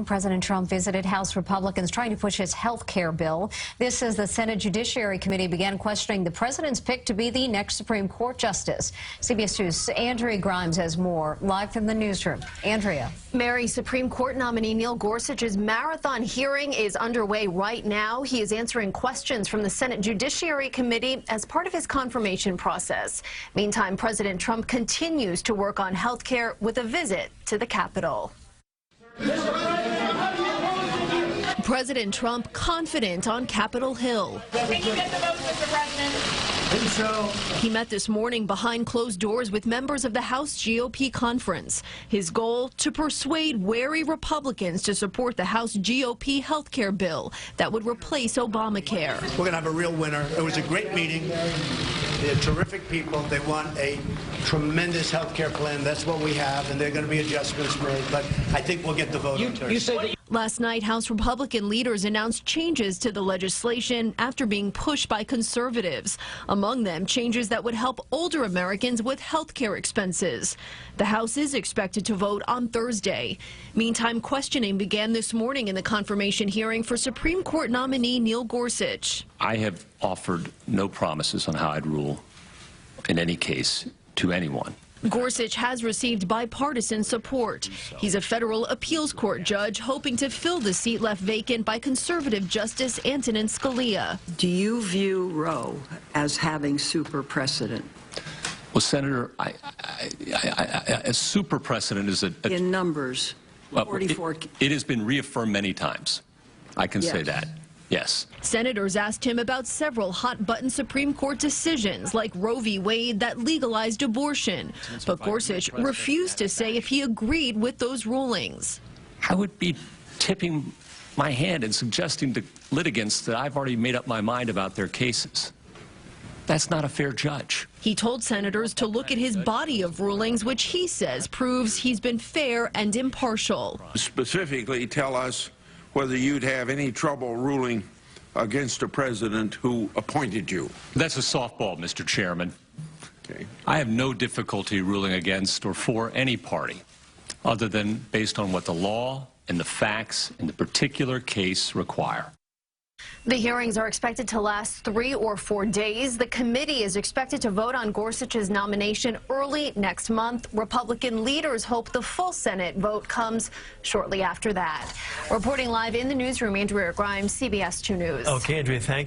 President Trump visited House Republicans trying to push his health care bill. This as the Senate Judiciary Committee began questioning the president's pick to be the next Supreme Court justice. CBS 2's Andrea Grymes has more live from the newsroom. Andrea. Mary, Supreme Court nominee Neil Gorsuch's marathon hearing is underway right now. He is answering questions from the Senate Judiciary Committee as part of his confirmation process. Meantime, President Trump continues to work on health care with a visit to the Capitol. President Trump confident on Capitol Hill. Can you get the vote, Mr. President? He met this morning behind closed doors with members of the House GOP conference. His goal, to persuade wary Republicans to support the House GOP health care bill that would replace Obamacare. We're going to have a real winner. It was a great meeting. They're terrific people. They want a tremendous health care plan. That's what we have, and there are going to be adjustments for it, but I think we'll get the vote on Thursday. Last night, House Republican leaders announced changes to the legislation after being pushed by conservatives. Among them, changes that would help older Americans with health care expenses. The House is expected to vote on Thursday. Meantime, questioning began this morning in the confirmation hearing for Supreme Court nominee Neil Gorsuch. I have offered no promises on how I'd rule in any case to anyone. Gorsuch has received bipartisan support. He's a federal appeals court judge hoping to fill the seat left vacant by conservative Justice Antonin Scalia. Do you view Roe as having super precedent? Well, Senator, a super precedent is in numbers, 44. It has been reaffirmed many times. I can say that. Yes. Senators asked him about several hot-button Supreme Court decisions like Roe v. Wade that legalized abortion. But Gorsuch refused to say if he agreed with those rulings. I would be tipping my hand and suggesting to litigants that I've already made up my mind about their cases. That's not a fair judge. He told senators to look at his body of rulings, which he says proves he's been fair and impartial. Specifically, tell us whether you'd have any trouble ruling against a president who appointed you. That's a softball, Mr. Chairman. Okay. I have no difficulty ruling against or for any party, other than based on what the law and the facts in the particular case require. The hearings are expected to last 3 or 4 days. The committee is expected to vote on Gorsuch's nomination early next month. Republican leaders hope the full Senate vote comes shortly after that. Reporting live in the newsroom, Andrea Grymes, CBS 2 News. Okay, Andrea, thank you.